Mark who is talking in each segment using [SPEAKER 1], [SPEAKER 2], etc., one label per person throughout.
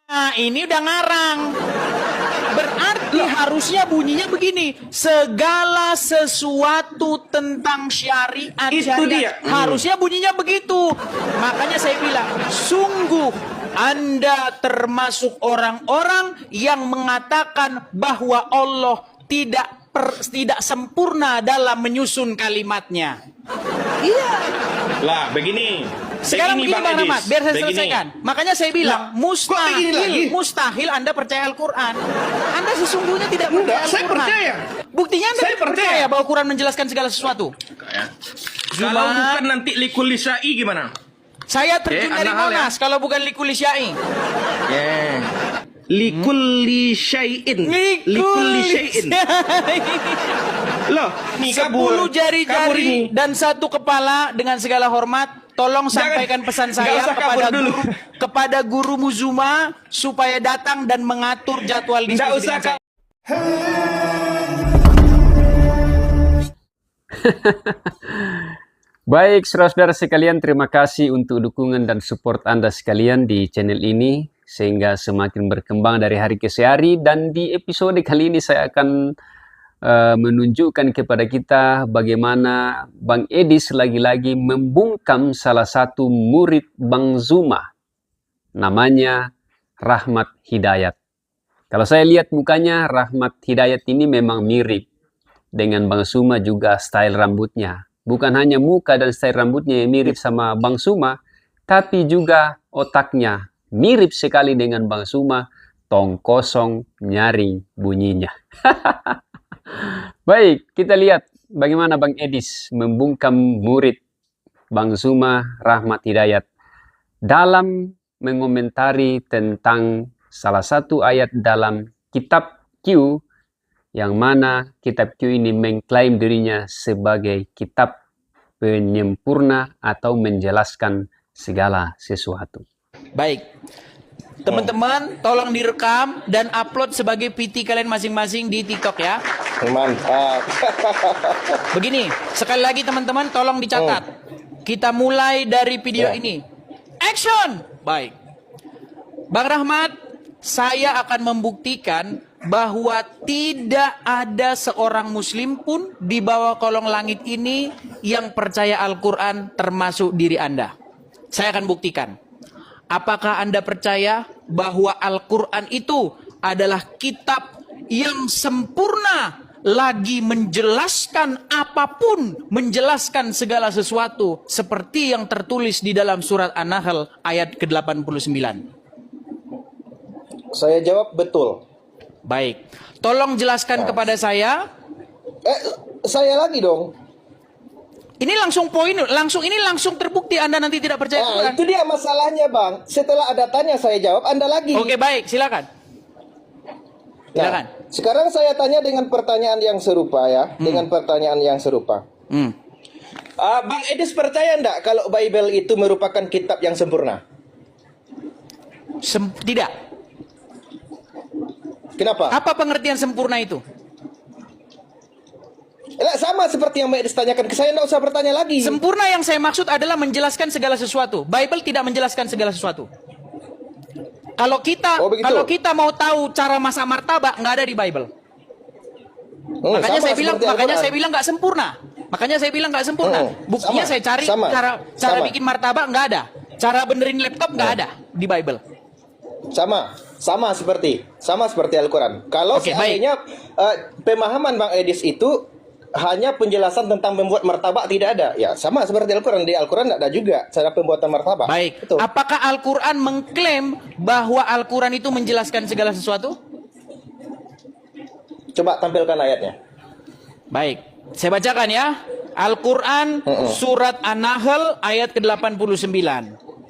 [SPEAKER 1] Nah, ini udah ngarang. Berarti harusnya bunyinya begini. Segala sesuatu tentang syariat.
[SPEAKER 2] Itu dia.
[SPEAKER 1] Harusnya bunyinya begitu. Makanya saya bilang, sungguh Anda termasuk orang-orang yang mengatakan bahwa Allah tidak sempurna dalam menyusun kalimatnya. Iya.
[SPEAKER 2] Lah, begini.
[SPEAKER 1] Sekarang begini Bang Rahmat, biar saya selesaikan. Makanya saya bilang,
[SPEAKER 2] begini
[SPEAKER 1] mustahil Anda percaya Al-Quran. Anda sesungguhnya tidak percaya Al-Quran.
[SPEAKER 2] Saya percaya.
[SPEAKER 1] Buktinya Anda
[SPEAKER 2] Saya
[SPEAKER 1] tidak percaya bahwa Quran menjelaskan segala sesuatu.
[SPEAKER 2] Kalau bukan nanti likul lisyai gimana?
[SPEAKER 1] Saya terjun dari Monas, kalau bukan likul syai.
[SPEAKER 2] Likul lisyai'in. Likul lisyai'in. Loh, nih
[SPEAKER 1] 10 jari-jari dan 1 kepala dengan segala hormat. Tolong sampaikan pesan saya kepada guru Muzuma supaya datang dan mengatur jadwal diskusi dengan saya.
[SPEAKER 3] Baik, saudara-saudara sekalian, terima kasih untuk dukungan dan support Anda sekalian di channel ini sehingga semakin berkembang dari hari ke hari. Dan di episode kali ini saya akan menunjukkan kepada kita bagaimana Bang Edis lagi-lagi membungkam salah satu murid Bang Zuma, namanya Rahmat Hidayat. Kalau saya lihat mukanya, Rahmat Hidayat ini memang mirip dengan Bang Zuma, juga style rambutnya. Bukan hanya muka dan style rambutnya yang mirip sama Bang Zuma, tapi juga otaknya mirip sekali dengan Bang Zuma, tong kosong nyaring bunyinya. Baik, kita lihat bagaimana Bang Edis membungkam murid Bang Zuma, Rahmat Hidayat, dalam mengomentari tentang salah satu ayat dalam kitab Q, yang mana kitab Q ini mengklaim dirinya sebagai kitab penyempurna atau menjelaskan segala sesuatu.
[SPEAKER 1] Baik. Teman-teman, tolong direkam dan upload sebagai PT kalian masing-masing di TikTok ya.
[SPEAKER 2] Mantap.
[SPEAKER 1] Begini, sekali lagi teman-teman tolong dicatat. Kita mulai dari video ini. Action! Baik. Bang Rahmat, saya akan membuktikan bahwa tidak ada seorang muslim pun di bawah kolong langit ini yang percaya Al-Quran termasuk diri Anda. Saya akan buktikan. Apakah Anda percaya bahwa Al-Quran itu adalah kitab yang sempurna, lagi menjelaskan apapun, menjelaskan segala sesuatu seperti yang tertulis di dalam surat An-Nahl ayat ke-89?
[SPEAKER 4] Saya jawab betul.
[SPEAKER 1] Baik. Tolong jelaskan kepada saya.
[SPEAKER 4] Saya lagi dong.
[SPEAKER 1] Ini langsung poin, langsung terbukti Anda nanti tidak percaya Quran.
[SPEAKER 4] Itu dia masalahnya, Bang. Setelah ada tanya saya jawab, Anda lagi.
[SPEAKER 1] Oke, baik, silakan. Silakan.
[SPEAKER 4] Nah, sekarang saya tanya dengan pertanyaan yang serupa ya, dengan pertanyaan yang serupa. Bang Edis percaya enggak kalau Bible itu merupakan kitab yang sempurna?
[SPEAKER 1] Tidak.
[SPEAKER 4] Kenapa?
[SPEAKER 1] Apa pengertian sempurna itu?
[SPEAKER 4] Sama seperti yang Mbak Edis tanyakan ke saya, enggak usah bertanya lagi.
[SPEAKER 1] Sempurna yang saya maksud adalah menjelaskan segala sesuatu. Bible tidak menjelaskan segala sesuatu. Kalau kita mau tahu cara masak martabak, nggak ada di Bible. Makanya saya bilang nggak sempurna. Buktinya saya cari cara bikin martabak nggak ada. Cara benerin laptop nggak ada di Bible.
[SPEAKER 4] Sama seperti Al-Quran. Kalau seandainya pemahaman Bang Edis itu hanya penjelasan tentang membuat martabak, tidak ada. Ya, sama seperti Al-Quran. Di Al-Quran ada juga cara pembuatan martabak.
[SPEAKER 1] Baik.
[SPEAKER 4] Betul.
[SPEAKER 1] Apakah Al-Quran mengklaim bahwa Al-Quran itu menjelaskan segala sesuatu?
[SPEAKER 4] Coba tampilkan ayatnya.
[SPEAKER 1] Baik. Saya bacakan ya. Al-Quran surat An-Nahl ayat ke-89.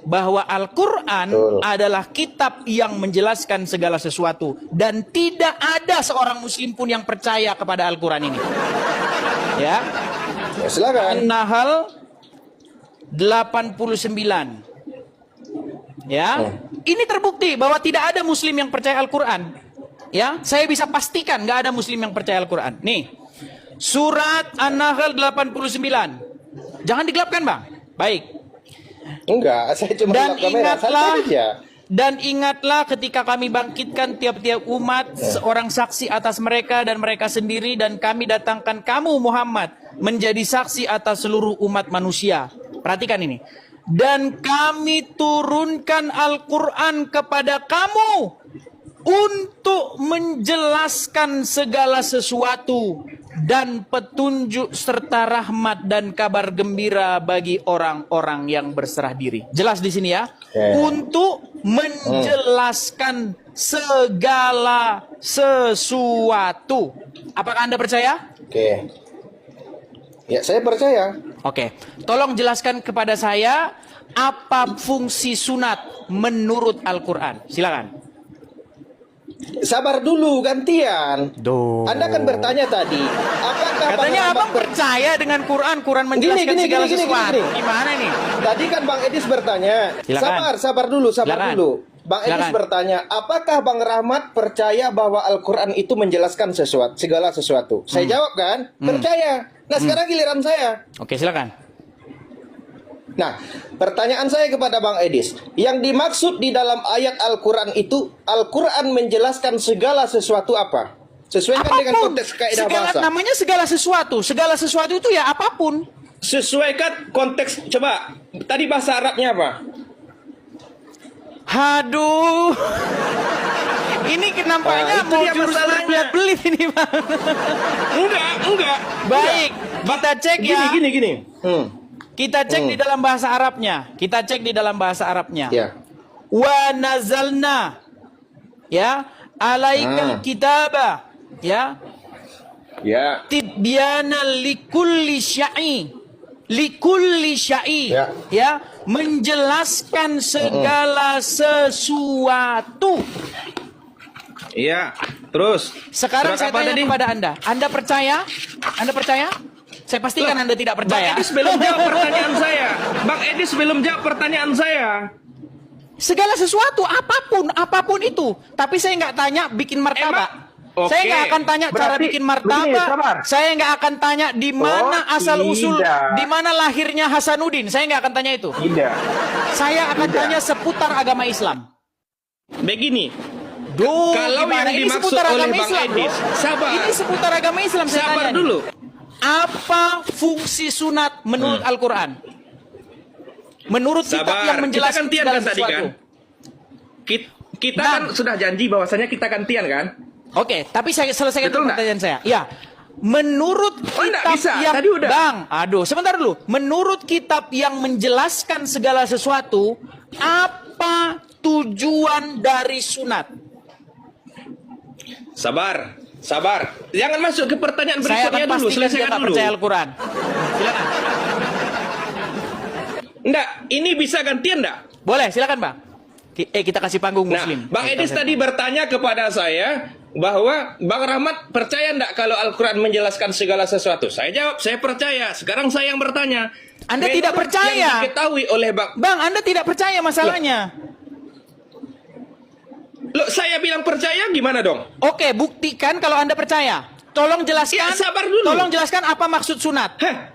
[SPEAKER 1] Bahwa Al-Quran adalah kitab yang menjelaskan segala sesuatu. Dan tidak ada seorang muslim pun yang percaya kepada Al-Quran ini. Ya,
[SPEAKER 4] silakan.
[SPEAKER 1] An-Nahl 89. Ya, ini terbukti bahwa tidak ada muslim yang percaya Al-Quran. Ya, saya bisa pastikan nggak ada muslim yang percaya Al-Quran. Nih, surat An-Nahl 89. Jangan digelapkan, Bang. Baik.
[SPEAKER 4] Enggak, saya cuma
[SPEAKER 1] Dan
[SPEAKER 4] gelap kamera.
[SPEAKER 1] ingatlah, Dan ingatlah ketika kami bangkitkan tiap-tiap umat seorang saksi atas mereka dan mereka sendiri, dan kami datangkan kamu Muhammad menjadi saksi atas seluruh umat manusia. Perhatikan ini. Dan kami turunkan Al-Quran kepada kamu untuk menjelaskan segala sesuatu dan petunjuk serta rahmat dan kabar gembira bagi orang-orang yang berserah diri. Jelas di sini ya. Untuk menjelaskan segala sesuatu. Apakah Anda percaya?
[SPEAKER 4] Oke. Ya, saya percaya.
[SPEAKER 1] Oke. Tolong jelaskan kepada saya apa fungsi sunat menurut Al-Quran. Silakan.
[SPEAKER 4] Sabar dulu, gantian. Anda kan bertanya tadi, apakah
[SPEAKER 1] Katanya
[SPEAKER 4] Bang
[SPEAKER 1] abang percaya dengan Quran? Quran menjelaskan segala sesuatu. Gimana nih?
[SPEAKER 4] Tadi kan Bang Edis bertanya.
[SPEAKER 1] Silakan.
[SPEAKER 4] Sabar dulu.
[SPEAKER 1] Silakan.
[SPEAKER 4] Bang Edis
[SPEAKER 1] Silakan.
[SPEAKER 4] bertanya, apakah Bang Rahmat percaya bahwa Al-Quran itu menjelaskan segala sesuatu? Saya jawab kan, percaya. Nah, sekarang giliran saya.
[SPEAKER 1] Oke, silakan.
[SPEAKER 4] Nah, pertanyaan saya kepada Bang Edis, yang dimaksud di dalam ayat Al-Quran itu, Al-Quran menjelaskan segala sesuatu apa? Sesuaikan dengan konteks kaidah bahasa.
[SPEAKER 1] Namanya segala sesuatu. Segala sesuatu itu ya apapun.
[SPEAKER 4] Sesuaikan konteks. Coba, tadi bahasa Arabnya apa?
[SPEAKER 1] Aduh. Ini nampaknya
[SPEAKER 4] itu
[SPEAKER 1] mau
[SPEAKER 4] dia
[SPEAKER 1] jurus
[SPEAKER 4] masalahnya.
[SPEAKER 1] berbelit-belit ini, Bang.
[SPEAKER 4] Enggak.
[SPEAKER 1] Baik, kita cek ya.
[SPEAKER 4] Gini.
[SPEAKER 1] Kita cek di dalam bahasa Arabnya.
[SPEAKER 4] Ya.
[SPEAKER 1] Wa nazalna, ya, alaikal kitaba, ya, tibyana likulli syai, ya, menjelaskan segala sesuatu.
[SPEAKER 2] Iya, terus.
[SPEAKER 1] Sekarang
[SPEAKER 2] Surat
[SPEAKER 1] saya
[SPEAKER 2] apa
[SPEAKER 1] tanya
[SPEAKER 2] tadi?
[SPEAKER 1] kepada Anda. Anda percaya? Anda percaya? Saya pastikan Anda tidak
[SPEAKER 2] Bang
[SPEAKER 1] percaya.
[SPEAKER 2] Edis belum jawab pertanyaan saya. Bang Edis belum jawab pertanyaan saya.
[SPEAKER 1] Segala sesuatu, apapun itu. Tapi saya nggak tanya bikin martabak.
[SPEAKER 2] Oke.
[SPEAKER 1] Saya nggak akan tanya cara
[SPEAKER 5] Berarti
[SPEAKER 1] bikin
[SPEAKER 5] begini,
[SPEAKER 1] martabak.
[SPEAKER 5] sabar.
[SPEAKER 1] Saya nggak akan tanya di mana asal usul,
[SPEAKER 5] tidak.
[SPEAKER 1] di mana lahirnya Hasanuddin. Saya nggak akan tanya itu.
[SPEAKER 5] Tidak.
[SPEAKER 1] Saya akan tanya seputar agama Islam.
[SPEAKER 2] Begini,
[SPEAKER 1] Duh,
[SPEAKER 2] kalau
[SPEAKER 1] gimana?
[SPEAKER 2] yang
[SPEAKER 1] Ini
[SPEAKER 2] dimaksud
[SPEAKER 1] seputar
[SPEAKER 2] oleh
[SPEAKER 1] agama
[SPEAKER 2] Bang
[SPEAKER 1] Islam,
[SPEAKER 2] Edis,
[SPEAKER 1] bro.
[SPEAKER 2] sabar.
[SPEAKER 1] Ini seputar agama Islam. Saya
[SPEAKER 2] sabar
[SPEAKER 1] tanya nih.
[SPEAKER 2] dulu.
[SPEAKER 1] Apa fungsi sunat menurut Al-Quran? Menurut kitab
[SPEAKER 2] Sabar.
[SPEAKER 1] yang
[SPEAKER 2] Kita
[SPEAKER 1] menjelaskan
[SPEAKER 2] gantian
[SPEAKER 1] segala
[SPEAKER 2] kan tadi
[SPEAKER 1] sesuatu.
[SPEAKER 2] kan? Kita
[SPEAKER 1] Nah.
[SPEAKER 2] kan sudah janji bahwasanya kita gantian kan?
[SPEAKER 1] Oke, tapi saya selesaikan
[SPEAKER 2] Betul
[SPEAKER 1] dulu pertanyaan saya. Ya, menurut
[SPEAKER 2] Oh, enggak
[SPEAKER 1] kitab
[SPEAKER 2] bisa.
[SPEAKER 1] yang
[SPEAKER 2] Tadi udah.
[SPEAKER 1] Bang, aduh, sebentar dulu. Menurut kitab yang menjelaskan segala sesuatu, apa tujuan dari sunat?
[SPEAKER 2] Sabar. Jangan masuk ke pertanyaan
[SPEAKER 1] Saya
[SPEAKER 2] berikutnya
[SPEAKER 1] akan
[SPEAKER 2] dulu.
[SPEAKER 1] pastikan dia
[SPEAKER 2] Selesaikan
[SPEAKER 1] nggak
[SPEAKER 2] dulu.
[SPEAKER 1] percaya Al-Quran. Silakan.
[SPEAKER 2] Enggak, ini bisa gantian enggak?
[SPEAKER 1] Boleh, silakan Bang. Kita kasih panggung
[SPEAKER 2] Nah,
[SPEAKER 1] Muslim.
[SPEAKER 2] Bang Edis tadi bertanya kepada saya bahwa Bang Rahmat percaya enggak kalau Al-Quran menjelaskan segala sesuatu? Saya jawab, saya percaya. Sekarang saya yang bertanya.
[SPEAKER 1] Anda tidak
[SPEAKER 2] Menurut
[SPEAKER 1] percaya.
[SPEAKER 2] Yang diketahui oleh
[SPEAKER 1] Bang, Anda tidak percaya masalahnya.
[SPEAKER 2] Loh, saya bilang percaya gimana dong?
[SPEAKER 1] Oke, buktikan kalau Anda percaya. Tolong jelaskan.
[SPEAKER 2] Ya, sabar dulu.
[SPEAKER 1] Tolong jelaskan apa maksud sunat.
[SPEAKER 2] Hah?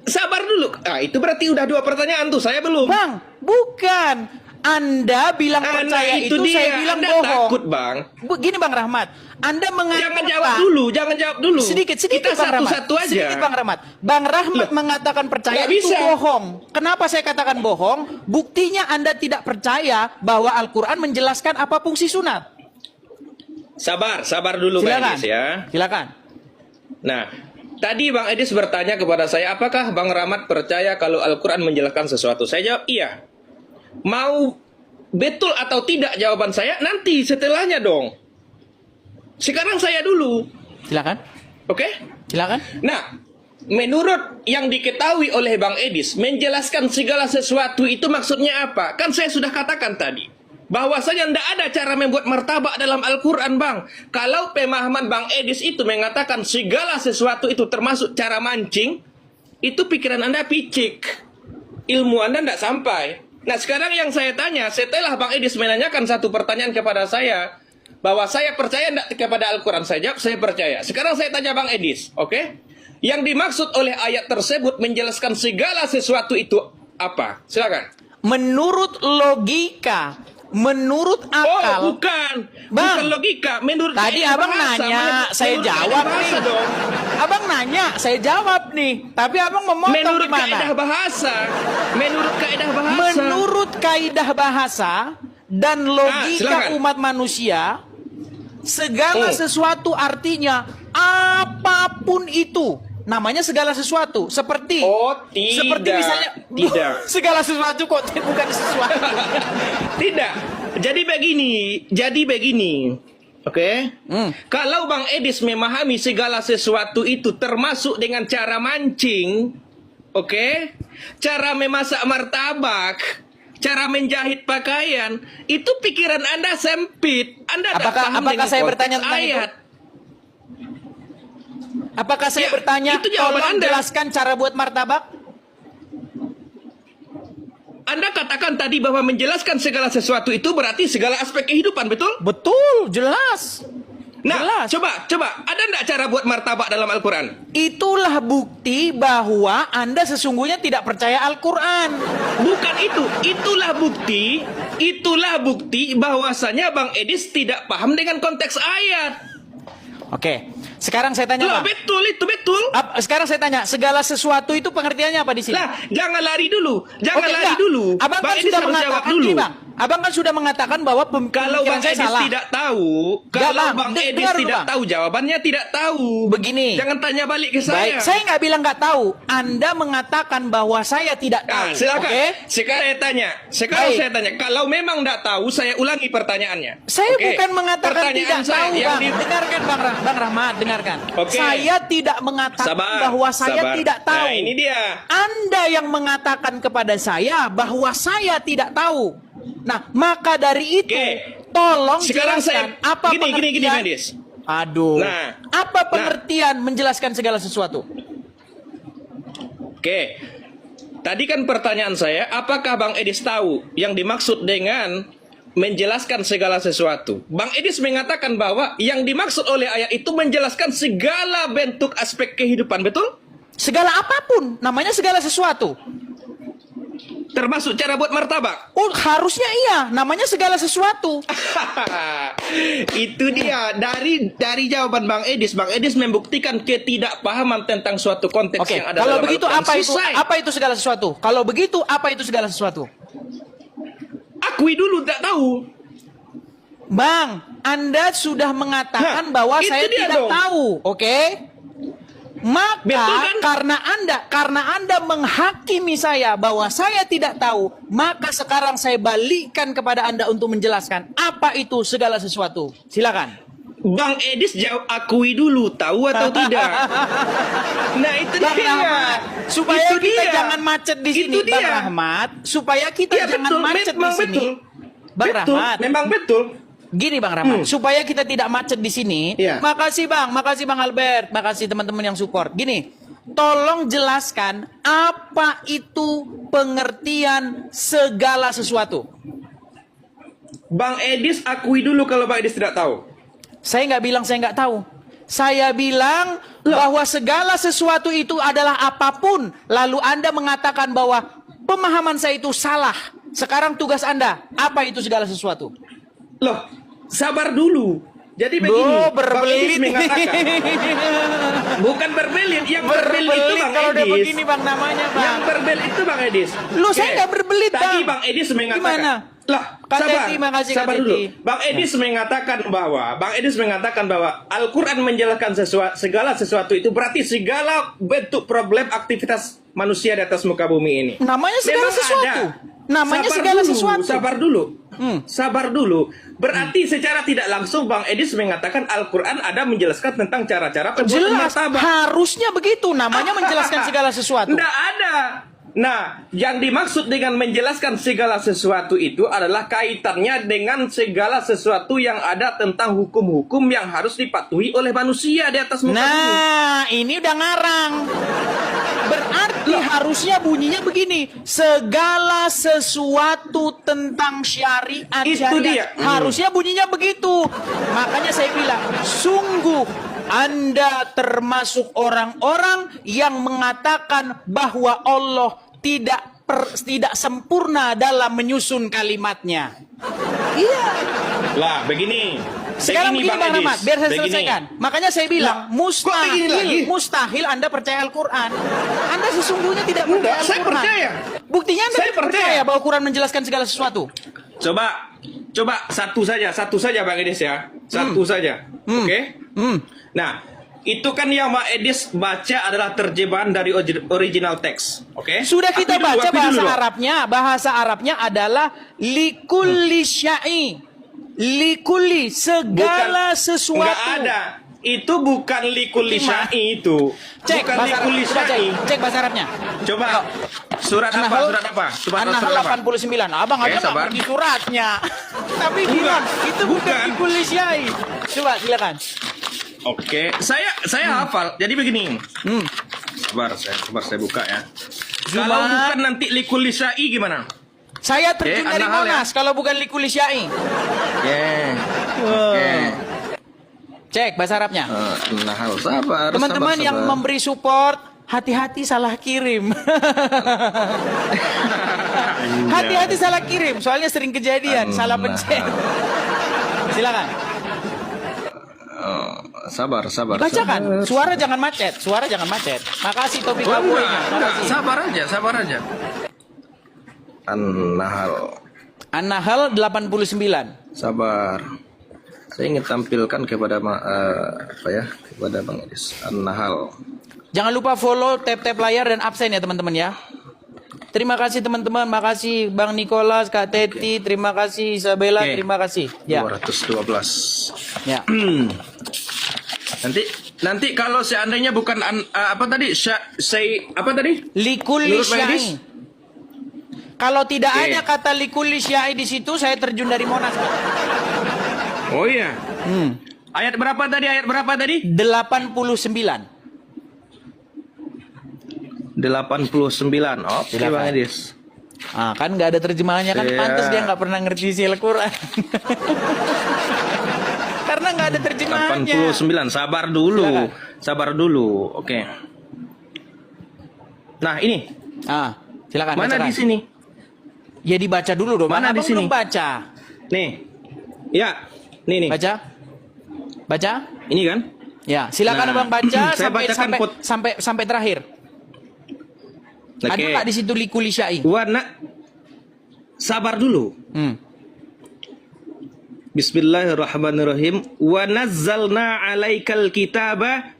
[SPEAKER 2] Sabar dulu. Ah, itu berarti udah 2 pertanyaan tuh, saya belum.
[SPEAKER 1] Bang, bukan. Anda bilang percaya itu
[SPEAKER 2] dia.
[SPEAKER 1] saya bilang
[SPEAKER 2] Anda
[SPEAKER 1] bohong.
[SPEAKER 2] takut, Bang.
[SPEAKER 1] Gini Bang Rahmat, Anda mengatakan
[SPEAKER 2] Jangan jawab dulu.
[SPEAKER 1] Sedikit
[SPEAKER 2] Kita
[SPEAKER 1] Bang Rahmat.
[SPEAKER 2] satu-satu aja.
[SPEAKER 1] Sedikit Bang Rahmat. Bang Rahmat mengatakan percaya
[SPEAKER 2] nggak
[SPEAKER 1] itu
[SPEAKER 2] bisa.
[SPEAKER 1] bohong. Kenapa saya katakan bohong? Buktinya Anda tidak percaya bahwa Al-Quran menjelaskan apa fungsi sunat.
[SPEAKER 2] Sabar dulu Bang
[SPEAKER 1] Silakan.
[SPEAKER 2] Edis ya.
[SPEAKER 1] Silakan.
[SPEAKER 2] Nah, tadi Bang Edis bertanya kepada saya, apakah Bang Rahmat percaya kalau Al-Quran menjelaskan sesuatu? Saya jawab iya. Mau betul atau tidak jawaban saya nanti setelahnya dong. Sekarang saya dulu.
[SPEAKER 1] Silakan.
[SPEAKER 2] Oke?
[SPEAKER 1] Silakan.
[SPEAKER 2] Nah, menurut yang diketahui oleh Bang Edis, menjelaskan segala sesuatu itu maksudnya apa? Kan saya sudah katakan tadi. Bahwasanya tidak ada cara membuat martabak dalam Al-Quran, Bang. Kalau pemahaman Bang Edis itu mengatakan segala sesuatu itu termasuk cara mancing, itu pikiran Anda picik. Ilmu Anda tidak sampai. Nah, sekarang yang saya tanya, setelah Bang Edis menanyakan satu pertanyaan kepada saya, bahwa saya percaya tidak kepada Al-Quran, saya jawab, saya percaya. Sekarang saya tanya Bang Edis, oke? Yang dimaksud oleh ayat tersebut menjelaskan segala sesuatu itu apa? Silakan.
[SPEAKER 1] menurut logika, menurut
[SPEAKER 2] Oh,
[SPEAKER 1] akal.
[SPEAKER 2] bukan.
[SPEAKER 1] Bang,
[SPEAKER 2] Bukan logika. Menurut
[SPEAKER 1] tadi
[SPEAKER 2] kaidah
[SPEAKER 1] abang
[SPEAKER 2] bahasa,
[SPEAKER 1] nanya,
[SPEAKER 2] menurut
[SPEAKER 1] saya
[SPEAKER 2] kaidah
[SPEAKER 1] jawab
[SPEAKER 2] bahasa
[SPEAKER 1] nih.
[SPEAKER 2] dong.
[SPEAKER 1] Abang nanya, saya jawab nih. Tapi abang memotong
[SPEAKER 2] Menurut
[SPEAKER 1] gimana?
[SPEAKER 2] kaidah bahasa. Menurut kaidah bahasa.
[SPEAKER 1] Menurut kaidah bahasa dan logika
[SPEAKER 2] silakan.
[SPEAKER 1] umat manusia, segala sesuatu artinya apapun itu. Namanya segala sesuatu. Seperti
[SPEAKER 2] Oh, tidak.
[SPEAKER 1] Seperti misalnya
[SPEAKER 2] Tidak.
[SPEAKER 1] segala sesuatu kok bukan sesuatu.
[SPEAKER 2] Tidak. Jadi begini. Oke? Kalau Bang Edis memahami segala sesuatu itu termasuk dengan cara mancing, oke? Cara memasak martabak, cara menjahit pakaian, itu pikiran Anda sempit. Anda tak paham
[SPEAKER 1] Apakah
[SPEAKER 2] dengan
[SPEAKER 1] saya
[SPEAKER 2] konteks
[SPEAKER 1] bertanya tentang
[SPEAKER 2] ayat.
[SPEAKER 1] itu? Apakah saya
[SPEAKER 2] Ya,
[SPEAKER 1] bertanya,
[SPEAKER 2] itu jawaban
[SPEAKER 1] tolong
[SPEAKER 2] Anda.
[SPEAKER 1] jelaskan cara buat martabak?
[SPEAKER 2] Anda katakan tadi bahwa menjelaskan segala sesuatu itu berarti segala aspek kehidupan, betul?
[SPEAKER 1] Betul, jelas.
[SPEAKER 2] Nah,
[SPEAKER 1] Jelas.
[SPEAKER 2] coba, ada enggak cara buat martabak dalam Al-Quran?
[SPEAKER 1] Itulah bukti bahwa Anda sesungguhnya tidak percaya Al-Quran.
[SPEAKER 2] Bukan itu, itulah bukti bahwasanya Bang Edis tidak paham dengan konteks ayat.
[SPEAKER 1] Oke, sekarang saya tanya,
[SPEAKER 2] Lah,
[SPEAKER 1] Bang.
[SPEAKER 2] betul.
[SPEAKER 1] Sekarang saya tanya, segala sesuatu itu pengertiannya apa di sini?
[SPEAKER 2] Lah, jangan lari dulu.
[SPEAKER 1] Oke, enggak. Abang kan
[SPEAKER 2] Edis
[SPEAKER 1] sudah
[SPEAKER 2] harus jawab
[SPEAKER 1] mengatakan
[SPEAKER 2] dulu.
[SPEAKER 1] gini, Bang. Abang kan sudah mengatakan bahwa
[SPEAKER 2] Kalau
[SPEAKER 1] pemikiran
[SPEAKER 2] Bang
[SPEAKER 1] saya
[SPEAKER 2] Edis
[SPEAKER 1] salah.
[SPEAKER 2] tidak tahu,
[SPEAKER 1] Enggak,
[SPEAKER 2] kalau
[SPEAKER 1] Bang.
[SPEAKER 2] Bang Edis
[SPEAKER 1] Dengar dulu,
[SPEAKER 2] tidak
[SPEAKER 1] Bang.
[SPEAKER 2] tahu jawabannya tidak tahu.
[SPEAKER 1] Begini.
[SPEAKER 2] Jangan tanya balik ke
[SPEAKER 1] Baik, saya nggak bilang nggak tahu. Anda mengatakan bahwa saya tidak tahu.
[SPEAKER 2] Nah, silakan.
[SPEAKER 1] Oke?
[SPEAKER 2] Sekarang
[SPEAKER 1] Baik.
[SPEAKER 2] saya tanya. Kalau memang tidak tahu, saya ulangi pertanyaannya.
[SPEAKER 1] Saya
[SPEAKER 2] Oke?
[SPEAKER 1] bukan mengatakan
[SPEAKER 2] Pertanyaan
[SPEAKER 1] tidak
[SPEAKER 2] saya
[SPEAKER 1] tahu,
[SPEAKER 2] yang
[SPEAKER 1] Bang. Dengarkan, Bang Rahmat, dengarkan.
[SPEAKER 2] Oke.
[SPEAKER 1] Saya tidak mengatakan bahwa saya tidak tahu.
[SPEAKER 2] Nah, ini dia.
[SPEAKER 1] Anda yang mengatakan kepada saya bahwa saya tidak tahu. Nah, maka dari itu,
[SPEAKER 2] Oke.
[SPEAKER 1] tolong
[SPEAKER 2] Sekarang
[SPEAKER 1] jelaskan
[SPEAKER 2] saya
[SPEAKER 1] apa pengertian.
[SPEAKER 2] gini, Medis.
[SPEAKER 1] Aduh.
[SPEAKER 2] Nah.
[SPEAKER 1] Apa pengertian menjelaskan segala sesuatu?
[SPEAKER 2] Oke. Tadi kan pertanyaan saya, apakah Bang Edis tahu yang dimaksud dengan menjelaskan segala sesuatu? Bang Edis mengatakan bahwa yang dimaksud oleh ayat itu menjelaskan segala bentuk aspek kehidupan, betul?
[SPEAKER 1] Segala apapun, namanya segala sesuatu.
[SPEAKER 2] Termasuk cara buat martabak.
[SPEAKER 1] Oh, harusnya iya, namanya segala sesuatu.
[SPEAKER 2] Itu dia dari jawaban Bang Edis. Bang Edis membuktikan ketidakpahaman tentang suatu konteks
[SPEAKER 1] Oke,
[SPEAKER 2] yang ada
[SPEAKER 1] kalau
[SPEAKER 2] dalam
[SPEAKER 1] begitu
[SPEAKER 2] Al-Quran. Selesai.
[SPEAKER 1] apa itu segala sesuatu? Kalau begitu apa itu segala sesuatu?
[SPEAKER 2] Akui dulu tak tahu.
[SPEAKER 1] Bang, Anda sudah mengatakan
[SPEAKER 2] Hah,
[SPEAKER 1] bahwa
[SPEAKER 2] itu
[SPEAKER 1] saya
[SPEAKER 2] dia
[SPEAKER 1] tidak
[SPEAKER 2] dong.
[SPEAKER 1] tahu, oke? Maka
[SPEAKER 2] Betul kan?
[SPEAKER 1] karena Anda menghakimi saya bahwa saya tidak tahu, maka sekarang saya balikkan kepada Anda untuk menjelaskan apa itu segala sesuatu. Silakan.
[SPEAKER 2] Bang Edis jawab akui dulu tahu atau tidak. Nah itu
[SPEAKER 1] Bang
[SPEAKER 2] dia.
[SPEAKER 1] Rahmat, supaya
[SPEAKER 2] Itu
[SPEAKER 1] kita
[SPEAKER 2] dia.
[SPEAKER 1] jangan macet di sini,
[SPEAKER 2] Itu
[SPEAKER 1] Bang
[SPEAKER 2] dia.
[SPEAKER 1] Rahmat, supaya kita
[SPEAKER 2] Iya,
[SPEAKER 1] jangan
[SPEAKER 2] betul.
[SPEAKER 1] macet di
[SPEAKER 2] Memang
[SPEAKER 1] sini.
[SPEAKER 2] betul.
[SPEAKER 1] Bang
[SPEAKER 2] Betul,
[SPEAKER 1] Rahmat,
[SPEAKER 2] memang betul.
[SPEAKER 1] gini Bang Rahmat, supaya kita tidak macet di sini.
[SPEAKER 2] Iya.
[SPEAKER 1] Makasih Bang Albert, makasih teman-teman yang support. Gini, tolong jelaskan apa itu pengertian segala sesuatu.
[SPEAKER 2] Bang Edis akui dulu kalau Bang Edis tidak tahu.
[SPEAKER 1] Saya nggak bilang saya nggak tahu. Saya bilang bahwa segala sesuatu itu adalah apapun. Lalu Anda mengatakan bahwa pemahaman saya itu salah. Sekarang tugas Anda, apa itu segala sesuatu?
[SPEAKER 2] Loh, sabar dulu. Jadi begini, Bang
[SPEAKER 1] berbelit.
[SPEAKER 2] Edis mengatakan. Bukan berbelit, yang berbelit itu Bang
[SPEAKER 1] kalau udah
[SPEAKER 2] Edis.
[SPEAKER 1] begini Bang namanya Bang.
[SPEAKER 2] Yang berbelit itu Bang Edis.
[SPEAKER 1] Loh,
[SPEAKER 2] Oke.
[SPEAKER 1] saya nggak berbelit,
[SPEAKER 2] Tadi
[SPEAKER 1] Bang.
[SPEAKER 2] Bang Edis mengatakan.
[SPEAKER 1] Gimana?
[SPEAKER 2] Lah,
[SPEAKER 1] Kak
[SPEAKER 2] sabar.
[SPEAKER 1] Teti, makasih, Kak
[SPEAKER 2] Sabar
[SPEAKER 1] Teti.
[SPEAKER 2] dulu. Bang Edis mengatakan bahwa Al-Quran menjelaskan segala sesuatu itu berarti segala bentuk problem aktivitas manusia di atas muka bumi ini.
[SPEAKER 1] Namanya segala
[SPEAKER 2] Memang
[SPEAKER 1] sesuatu.
[SPEAKER 2] ada.
[SPEAKER 1] Namanya
[SPEAKER 2] Sabar
[SPEAKER 1] segala
[SPEAKER 2] dulu,
[SPEAKER 1] sesuatu.
[SPEAKER 2] Sabar dulu. Sabar dulu. Berarti secara tidak langsung Bang Edis mengatakan Al-Quran ada menjelaskan tentang cara-cara pembuatan
[SPEAKER 1] Jelas,
[SPEAKER 2] martabak.
[SPEAKER 1] harusnya begitu. Namanya menjelaskan segala sesuatu.
[SPEAKER 2] Nggak ada. Nah, yang dimaksud dengan menjelaskan segala sesuatu itu adalah kaitannya dengan segala sesuatu yang ada tentang hukum-hukum yang harus dipatuhi oleh manusia di atas muka bumi.
[SPEAKER 1] Nah, ini udah ngarang. Berarti harusnya bunyinya begini. Segala sesuatu tentang syariat.
[SPEAKER 2] Itu dia.
[SPEAKER 1] Harusnya bunyinya begitu. Makanya saya bilang, sungguh Anda termasuk orang-orang yang mengatakan bahwa Allah tidak tidak sempurna dalam menyusun kalimatnya. Iya.
[SPEAKER 2] Lah, begini.
[SPEAKER 1] Sekarang begini Bang Rahmat, biar saya
[SPEAKER 2] Begini.
[SPEAKER 1] selesaikan. Makanya saya bilang,
[SPEAKER 2] begini lagi?
[SPEAKER 1] mustahil Anda percaya Al-Quran. Anda sesungguhnya tidak percaya
[SPEAKER 2] Enggak, saya
[SPEAKER 1] Al-Quran.
[SPEAKER 2] percaya.
[SPEAKER 1] Buktinya Anda
[SPEAKER 2] Saya
[SPEAKER 1] tidak percaya bahwa Al-Quran menjelaskan segala sesuatu.
[SPEAKER 2] Coba satu saja Bang Edis ya. Satu saja. Oke? Nah, itu kan yang Bang Edis baca adalah terjemahan dari original teks. Oke?
[SPEAKER 1] Sudah kita
[SPEAKER 2] Akui dulu,
[SPEAKER 1] baca
[SPEAKER 2] akui
[SPEAKER 1] bahasa
[SPEAKER 2] dulu.
[SPEAKER 1] Arabnya. Bahasa Arabnya adalah likulli syai. Likulli, segala sesuatu.
[SPEAKER 2] Enggak ada. Itu bukan likulli syai itu.
[SPEAKER 1] Cek
[SPEAKER 2] Bukan
[SPEAKER 1] bahasa
[SPEAKER 2] likulli
[SPEAKER 1] coba
[SPEAKER 2] syai.
[SPEAKER 1] cek bahasa Arabnya.
[SPEAKER 2] Coba. Surat apa? Surat apa? Coba
[SPEAKER 1] An-Nahl
[SPEAKER 2] surat apa?
[SPEAKER 1] 89. Abang aja nggak
[SPEAKER 2] sabar.
[SPEAKER 1] ngerti suratnya. Tapi bilang itu bukan
[SPEAKER 2] bukan.
[SPEAKER 1] likulli syai. Coba silakan.
[SPEAKER 2] Oke, saya hafal. Jadi begini. Sabar saya buka ya. Kalau bukan nanti likulli syai gimana?
[SPEAKER 1] Saya terjun dari
[SPEAKER 2] An-Nahl ya.
[SPEAKER 1] Monas kalau bukan likulli syai.
[SPEAKER 2] Oke.
[SPEAKER 1] Cek bahasa Arabnya.
[SPEAKER 2] An-Nahl, sabar.
[SPEAKER 1] Teman-teman
[SPEAKER 2] sabar,
[SPEAKER 1] yang
[SPEAKER 2] sabar.
[SPEAKER 1] memberi support, hati-hati salah kirim. Hati-hati salah kirim, soalnya sering kejadian, salah pencet. Silakan.
[SPEAKER 2] Sabar.
[SPEAKER 1] Bacakan. Suara jangan macet. Makasih topik
[SPEAKER 2] Oh,
[SPEAKER 1] kamu.
[SPEAKER 2] enggak. Sabar aja. An-Nahl.
[SPEAKER 1] An-Nahl 89.
[SPEAKER 2] Sabar. Saya ingin tampilkan kepada kepada Bang Edis. An-Nahl.
[SPEAKER 1] Jangan lupa follow, tap layar dan absen ya teman-teman ya. Terima kasih teman-teman, makasih Bang Nicholas, Kak Teti, terima kasih Isabella, terima kasih. Ya.
[SPEAKER 2] 212.
[SPEAKER 1] Ya.
[SPEAKER 2] Nanti kalau seandainya bukan apa tadi? Apa tadi?
[SPEAKER 1] Likulli
[SPEAKER 2] Menurut Bang Edis?
[SPEAKER 1] syai. Kalau tidak
[SPEAKER 2] Oke.
[SPEAKER 1] ada kata likulli syai di situ, saya terjun dari Monas.
[SPEAKER 2] Oh iya. Ayat berapa tadi?
[SPEAKER 1] 89.
[SPEAKER 2] 89. Oke,
[SPEAKER 1] Silakan.
[SPEAKER 2] Bang Edis.
[SPEAKER 1] Ah, kan nggak ada terjemahannya kan,
[SPEAKER 2] Iya.
[SPEAKER 1] pantas dia nggak pernah ngerti isi Al-Quran. Karena nggak ada terjemahannya.
[SPEAKER 2] 89. Sabar dulu.
[SPEAKER 1] Silakan.
[SPEAKER 2] Sabar dulu. Oke. Nah, ini.
[SPEAKER 1] Ah, silakan.
[SPEAKER 2] Mana
[SPEAKER 1] bacakan.
[SPEAKER 2] di sini?
[SPEAKER 1] Ya dibaca dulu dong.
[SPEAKER 2] Mana
[SPEAKER 1] Abang
[SPEAKER 2] di sini?
[SPEAKER 1] belum baca.
[SPEAKER 2] Nih. Ya. Nih.
[SPEAKER 1] Baca.
[SPEAKER 2] Ini kan?
[SPEAKER 1] Ya, silakan
[SPEAKER 2] Nah,
[SPEAKER 1] Abang baca
[SPEAKER 2] saya bacakan
[SPEAKER 1] sampai terakhir. Ada
[SPEAKER 2] Oke.
[SPEAKER 1] nggak di situ likulli syai?
[SPEAKER 2] Sabar dulu. Bismillahirrahmanirrahim. Wa nazzalna 'alaikal kitaba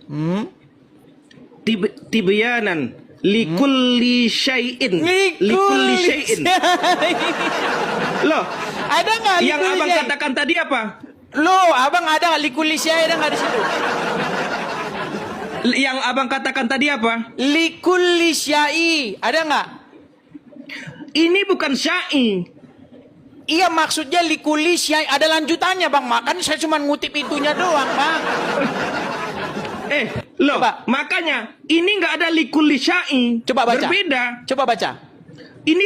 [SPEAKER 2] tibyanan likulli syai'in. Likulli syai'in. Loh,
[SPEAKER 1] Ada nggak
[SPEAKER 2] yang
[SPEAKER 1] likulli
[SPEAKER 2] Abang
[SPEAKER 1] syai?
[SPEAKER 2] katakan tadi apa?
[SPEAKER 1] Loh, Abang ada likulli syai, ada nggak di situ?
[SPEAKER 2] Yang Abang katakan tadi apa?
[SPEAKER 1] Likulli syai, ada nggak?
[SPEAKER 2] Ini bukan syai.
[SPEAKER 1] Iya, maksudnya likulli syai, ada lanjutannya Bang. Makanya saya cuma ngutip itunya doang Bang.
[SPEAKER 2] Loh,
[SPEAKER 1] Coba.
[SPEAKER 2] makanya ini nggak ada likulli syai.
[SPEAKER 1] Coba baca.
[SPEAKER 2] Berbeda.
[SPEAKER 1] Coba baca.
[SPEAKER 2] Ini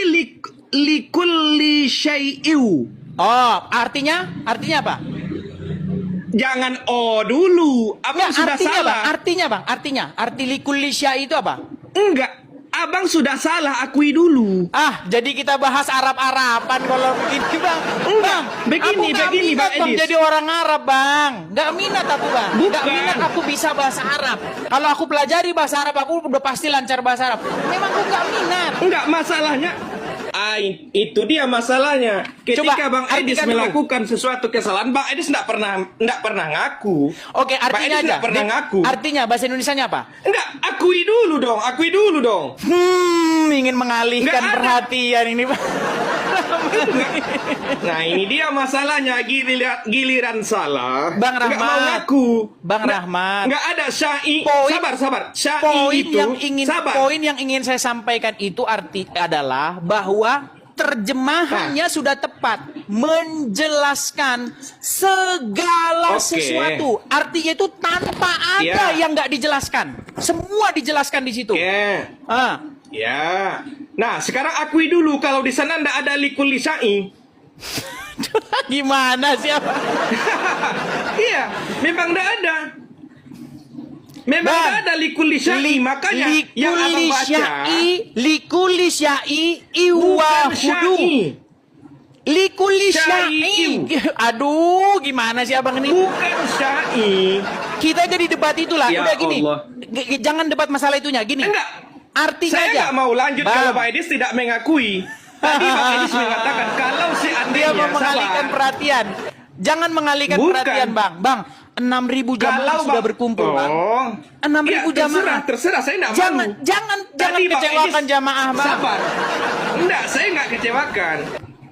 [SPEAKER 2] likulli syai'u.
[SPEAKER 1] Oh, artinya apa?
[SPEAKER 2] Jangan dulu. Abang sudah
[SPEAKER 1] artinya
[SPEAKER 2] salah.
[SPEAKER 1] Bang, artinya. Arti likulli syai itu apa?
[SPEAKER 2] Enggak. Abang sudah salah, akui dulu.
[SPEAKER 1] Ah, jadi kita bahas Arab-Araban kalau begini Bang.
[SPEAKER 2] Enggak,
[SPEAKER 1] Bang,
[SPEAKER 2] begini,
[SPEAKER 1] aku nggak
[SPEAKER 2] begini,
[SPEAKER 1] minat,
[SPEAKER 2] Bang
[SPEAKER 1] Bang,
[SPEAKER 2] Edis.
[SPEAKER 1] jadi orang Arab Bang. Nggak minat aku Bang. Nggak
[SPEAKER 2] Bukan.
[SPEAKER 1] minat aku bisa bahasa Arab. Kalau aku pelajari bahasa Arab, aku udah pasti lancar bahasa Arab. Memang aku nggak minat.
[SPEAKER 2] Enggak, masalahnya. Itu dia masalahnya. Ketika
[SPEAKER 1] Coba,
[SPEAKER 2] Bang Edis
[SPEAKER 1] artikan dulu.
[SPEAKER 2] melakukan sesuatu kesalahan, Bang Edis enggak pernah ngaku.
[SPEAKER 1] Oke,
[SPEAKER 2] Bang
[SPEAKER 1] artinya
[SPEAKER 2] Edis
[SPEAKER 1] aja.
[SPEAKER 2] nggak pernah ngaku.
[SPEAKER 1] Artinya bahasa Indonesianya apa?
[SPEAKER 2] Enggak, akui dulu dong.
[SPEAKER 1] Ingin mengalihkan
[SPEAKER 2] Nggak ada.
[SPEAKER 1] perhatian ini Bang.
[SPEAKER 2] Nah, ini dia masalahnya, giliran salah.
[SPEAKER 1] Bang
[SPEAKER 2] Nggak mau
[SPEAKER 1] Rahmat.
[SPEAKER 2] ngaku.
[SPEAKER 1] Bang Rahmat.
[SPEAKER 2] Enggak ada syai.
[SPEAKER 1] Poin-
[SPEAKER 2] Sabar. Syai itu.
[SPEAKER 1] Poin yang ingin saya sampaikan itu adalah bahwa terjemahannya sudah tepat, menjelaskan segala
[SPEAKER 2] Oke.
[SPEAKER 1] sesuatu. Artinya itu tanpa ada
[SPEAKER 2] Ya.
[SPEAKER 1] yang nggak dijelaskan. Semua dijelaskan di situ.
[SPEAKER 2] Oke.
[SPEAKER 1] Ah.
[SPEAKER 2] Ya. Nah, sekarang akui dulu kalau di sana ndak ada likulli syai.
[SPEAKER 1] Gimana sih apa?
[SPEAKER 2] Iya, memang ndak ada. Memang
[SPEAKER 1] Bang,
[SPEAKER 2] nggak ada likulli syai, makanya yang abang baca
[SPEAKER 1] likulli syai
[SPEAKER 2] bukan
[SPEAKER 1] iwahudu.
[SPEAKER 2] syai,
[SPEAKER 1] Likulli syai.
[SPEAKER 2] Syai.
[SPEAKER 1] Aduh, gimana sih abang ini?
[SPEAKER 2] bukan syai.
[SPEAKER 1] Kita jadi debat itulah.
[SPEAKER 2] Ya
[SPEAKER 1] Udah gini.
[SPEAKER 2] Allah.
[SPEAKER 1] Jangan debat masalah itunya. Gini.
[SPEAKER 2] Enggak.
[SPEAKER 1] Artinya
[SPEAKER 2] Saya
[SPEAKER 1] aja.
[SPEAKER 2] nggak mau lanjut
[SPEAKER 1] Bang.
[SPEAKER 2] kalau Pak Edis tidak mengakui. Tadi Pak Edis mengatakan kalau
[SPEAKER 1] Dia
[SPEAKER 2] seandainya
[SPEAKER 1] mau mengalihkan
[SPEAKER 2] sabar.
[SPEAKER 1] perhatian. Jangan mengalihkan
[SPEAKER 2] Bukan.
[SPEAKER 1] perhatian, Bang. Bang, 6.000 jamaah
[SPEAKER 2] Kalau
[SPEAKER 1] sudah
[SPEAKER 2] Bang-
[SPEAKER 1] berkumpul, Bang.
[SPEAKER 2] Oh.
[SPEAKER 1] 6.000
[SPEAKER 2] Ya,
[SPEAKER 1] jamaah.
[SPEAKER 2] terserah, saya nggak
[SPEAKER 1] Jangan
[SPEAKER 2] mau.
[SPEAKER 1] jangan
[SPEAKER 2] Tadi Bang
[SPEAKER 1] kecewakan
[SPEAKER 2] Edis-
[SPEAKER 1] jamaah, Bang.
[SPEAKER 2] Sabar. Enggak, saya nggak kecewakan.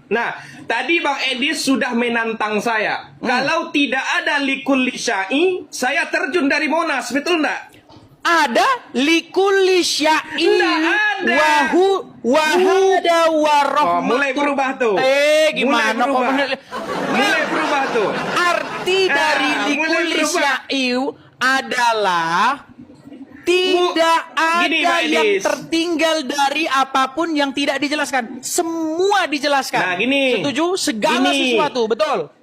[SPEAKER 2] Nah, tadi Bang Edis sudah menantang saya. Kalau tidak ada likulli syai, saya terjun dari Monas, betul enggak?
[SPEAKER 1] Ada likulli syai
[SPEAKER 2] Nggak ada.
[SPEAKER 1] wahada warahmatu.
[SPEAKER 2] Oh, mulai berubah tuh.
[SPEAKER 1] Gimana
[SPEAKER 2] Mulai berubah.
[SPEAKER 1] kok?
[SPEAKER 2] Mulai berubah tuh.
[SPEAKER 1] Arti dari
[SPEAKER 2] mulai
[SPEAKER 1] likulli
[SPEAKER 2] berubah.
[SPEAKER 1] syai adalah tidak
[SPEAKER 2] Gini,
[SPEAKER 1] ada
[SPEAKER 2] Pak
[SPEAKER 1] yang
[SPEAKER 2] Edis.
[SPEAKER 1] tertinggal dari apapun yang tidak dijelaskan. Semua dijelaskan.
[SPEAKER 2] Nah, gini.
[SPEAKER 1] Setuju? Segala
[SPEAKER 2] Gini.
[SPEAKER 1] sesuatu, betul.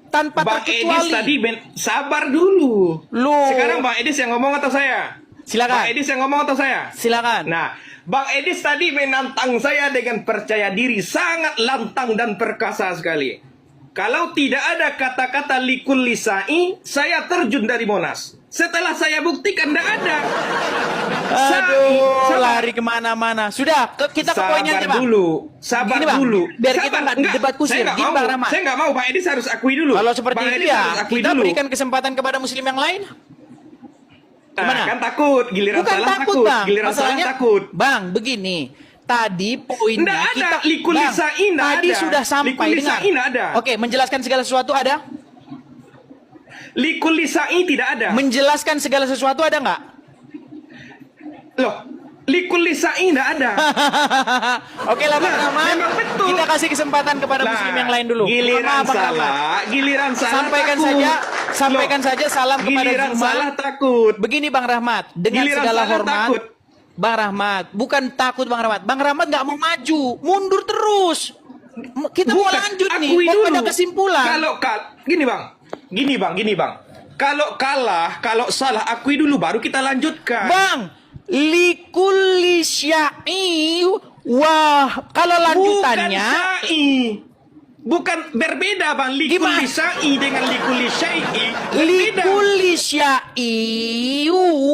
[SPEAKER 1] Tanpa
[SPEAKER 2] Bang Edis
[SPEAKER 1] terkecuali.
[SPEAKER 2] tadi sabar dulu.
[SPEAKER 1] Loh.
[SPEAKER 2] Sekarang Bang Edis yang ngomong atau saya?
[SPEAKER 1] Silakan.
[SPEAKER 2] Bang Edis yang ngomong atau saya?
[SPEAKER 1] Silakan.
[SPEAKER 2] Nah, Bang Edis tadi menantang saya dengan percaya diri sangat lantang dan perkasa sekali. Kalau tidak ada kata-kata likulli syai, saya terjun dari Monas. Setelah saya buktikan tidak ada.
[SPEAKER 1] Aduh,
[SPEAKER 2] Sabar.
[SPEAKER 1] lari kemana-mana. Sudah, kita ke poinnya aja, Bang.
[SPEAKER 2] Sabar
[SPEAKER 1] Gini, Bang,
[SPEAKER 2] dulu.
[SPEAKER 1] biar kita
[SPEAKER 2] Sabar.
[SPEAKER 1] nggak
[SPEAKER 2] Enggak,
[SPEAKER 1] debat kusir.
[SPEAKER 2] Saya nggak
[SPEAKER 1] Gini,
[SPEAKER 2] mau.
[SPEAKER 1] Bang Rahmat.
[SPEAKER 2] Saya nggak mau. Bang Edis harus akui dulu.
[SPEAKER 1] Kalau seperti
[SPEAKER 2] Bang
[SPEAKER 1] itu
[SPEAKER 2] Edis
[SPEAKER 1] ya,
[SPEAKER 2] harus akui
[SPEAKER 1] kita
[SPEAKER 2] dulu.
[SPEAKER 1] berikan kesempatan kepada muslim yang lain.
[SPEAKER 2] Nah,
[SPEAKER 1] Gimana?
[SPEAKER 2] kan takut. Giliran
[SPEAKER 1] Bukan
[SPEAKER 2] salah
[SPEAKER 1] takut, Bang.
[SPEAKER 2] Giliran
[SPEAKER 1] Masalahnya,
[SPEAKER 2] salah takut.
[SPEAKER 1] Bang, begini. Tadi poinnya
[SPEAKER 2] Nggak ada.
[SPEAKER 1] kita
[SPEAKER 2] Likulli
[SPEAKER 1] Bang,
[SPEAKER 2] syai nggak
[SPEAKER 1] tadi
[SPEAKER 2] ada.
[SPEAKER 1] sudah sampai
[SPEAKER 2] Likulli
[SPEAKER 1] dengar.
[SPEAKER 2] syai nggak ada.
[SPEAKER 1] Oke, menjelaskan segala sesuatu ada?
[SPEAKER 2] Likulli syai tidak ada.
[SPEAKER 1] Menjelaskan segala sesuatu ada nggak?
[SPEAKER 2] Loh, likulli syai tidak ada.
[SPEAKER 1] Oke lah, Bang
[SPEAKER 2] Nah,
[SPEAKER 1] Rahmat.
[SPEAKER 2] memang betul.
[SPEAKER 1] Kita kasih kesempatan kepada
[SPEAKER 2] Nah,
[SPEAKER 1] muslim yang lain dulu.
[SPEAKER 2] Giliran
[SPEAKER 1] Mohon maaf, Bang Rahmat.
[SPEAKER 2] salah, giliran salah
[SPEAKER 1] Sampaikan
[SPEAKER 2] takut.
[SPEAKER 1] sampaikan
[SPEAKER 2] Loh,
[SPEAKER 1] saja salam kepada
[SPEAKER 2] giliran
[SPEAKER 1] Zulma.
[SPEAKER 2] salah takut.
[SPEAKER 1] Begini Bang Rahmat, dengan
[SPEAKER 2] Giliran
[SPEAKER 1] segala
[SPEAKER 2] salah
[SPEAKER 1] hormat,
[SPEAKER 2] takut.
[SPEAKER 1] Bang Rahmat, bukan takut Bang Rahmat. Bang Rahmat nggak mau maju, mundur terus. Kita mau
[SPEAKER 2] Bukan,
[SPEAKER 1] lanjut nih,
[SPEAKER 2] akui
[SPEAKER 1] mau
[SPEAKER 2] dulu.
[SPEAKER 1] pada kesimpulan.
[SPEAKER 2] Gini bang. Kalau kalah, kalau salah akui dulu baru kita lanjutkan.
[SPEAKER 1] Bang, likulli syai wah, kalau lanjutannya
[SPEAKER 2] Bukan syai. Bukan berbeda bang. Likulli
[SPEAKER 1] Gimana?
[SPEAKER 2] syai dengan likulli syai. Berbeda.
[SPEAKER 1] likulli syai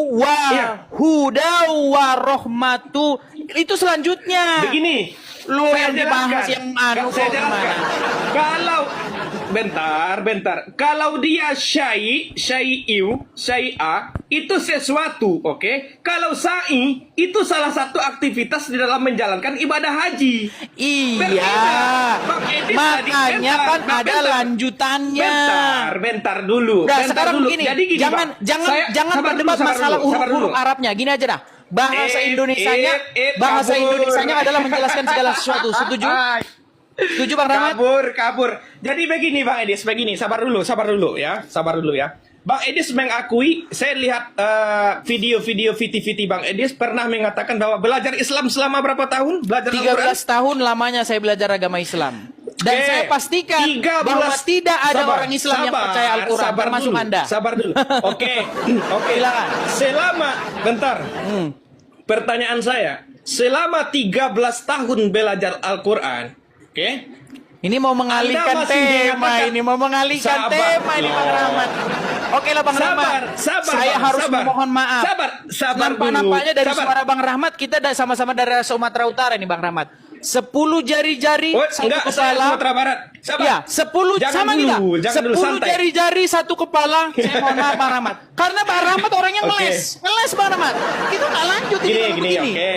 [SPEAKER 1] wa
[SPEAKER 2] Iya.
[SPEAKER 1] huda wa rahmatu. Itu selanjutnya.
[SPEAKER 2] Begini.
[SPEAKER 1] Lu
[SPEAKER 2] saya
[SPEAKER 1] yang dibahas
[SPEAKER 2] jelaskan.
[SPEAKER 1] yang anu
[SPEAKER 2] Saya
[SPEAKER 1] kok
[SPEAKER 2] jelaskan.
[SPEAKER 1] gimana?
[SPEAKER 2] Kalau bentar. Kalau dia syai'u, syai'a itu sesuatu, oke? Kalau sa'i itu salah satu aktivitas di dalam menjalankan ibadah haji.
[SPEAKER 1] Iya,
[SPEAKER 2] Berbeda. Bang Edis tadi,
[SPEAKER 1] makanya
[SPEAKER 2] bentar,
[SPEAKER 1] kan
[SPEAKER 2] Bang,
[SPEAKER 1] ada
[SPEAKER 2] bentar.
[SPEAKER 1] lanjutannya.
[SPEAKER 2] Bentar dulu.
[SPEAKER 1] Udah
[SPEAKER 2] bentar
[SPEAKER 1] sekarang
[SPEAKER 2] dulu.
[SPEAKER 1] begini,
[SPEAKER 2] Jadi gini,
[SPEAKER 1] jangan
[SPEAKER 2] Bang. Sabar
[SPEAKER 1] berdebat
[SPEAKER 2] dulu,
[SPEAKER 1] masalah
[SPEAKER 2] sabar dulu.
[SPEAKER 1] huruf Arabnya. Gini aja dah. Bahasa Indonesianya,
[SPEAKER 2] kabur.
[SPEAKER 1] Indonesianya adalah menjelaskan segala sesuatu. Setuju? Setuju Bang Rahmat?
[SPEAKER 2] Kabur. Jadi begini Bang Edis, sabar dulu ya. Bang Edis mengakui, saya lihat video-video VT Bang Edis pernah mengatakan bahwa belajar Islam selama berapa tahun? Belajar
[SPEAKER 1] 13
[SPEAKER 2] Al-Quran?
[SPEAKER 1] tahun lamanya saya belajar agama Islam. Dan
[SPEAKER 2] Oke.
[SPEAKER 1] saya pastikan
[SPEAKER 2] 13
[SPEAKER 1] bahwa tidak ada
[SPEAKER 2] Sabar,
[SPEAKER 1] orang Islam yang
[SPEAKER 2] sabar,
[SPEAKER 1] percaya Al-Quran,
[SPEAKER 2] sabar
[SPEAKER 1] termasuk
[SPEAKER 2] dulu,
[SPEAKER 1] Anda.
[SPEAKER 2] Sabar dulu. Oke.
[SPEAKER 1] Silakan.
[SPEAKER 2] Bentar. Pertanyaan saya, selama 13 tahun belajar Al-Quran, oke?
[SPEAKER 1] Ini mau mengalihkan
[SPEAKER 2] Anda masih
[SPEAKER 1] tema,
[SPEAKER 2] mengatakan-
[SPEAKER 1] ini mau mengalihkan
[SPEAKER 2] Sabar.
[SPEAKER 1] tema ini Bang Rahmat. Oke lah Bang Rahmat. Saya
[SPEAKER 2] Bang,
[SPEAKER 1] harus
[SPEAKER 2] sabar.
[SPEAKER 1] memohon maaf.
[SPEAKER 2] Sabar dulu.
[SPEAKER 1] Nampaknya dari
[SPEAKER 2] Sabar.
[SPEAKER 1] suara Bang Rahmat kita sama-sama dari Sumatera Utara nih Bang Rahmat. 10 jari-jari
[SPEAKER 2] Oh,
[SPEAKER 1] satu
[SPEAKER 2] enggak, saya
[SPEAKER 1] kepala.
[SPEAKER 2] Sumatera Barat. Sabar.
[SPEAKER 1] Ya, 10
[SPEAKER 2] Jangan
[SPEAKER 1] sama
[SPEAKER 2] dulu,
[SPEAKER 1] kita.
[SPEAKER 2] jangan dulu,
[SPEAKER 1] 10
[SPEAKER 2] santai.
[SPEAKER 1] jari-jari satu kepala. Saya mohon maaf Bang Rahmat. Karena Bang Rahmat orangnya
[SPEAKER 2] Oke.
[SPEAKER 1] ngeles Bang Rahmat. Kita nggak lanjut ini kalau
[SPEAKER 2] Gini,
[SPEAKER 1] begini.
[SPEAKER 2] oke.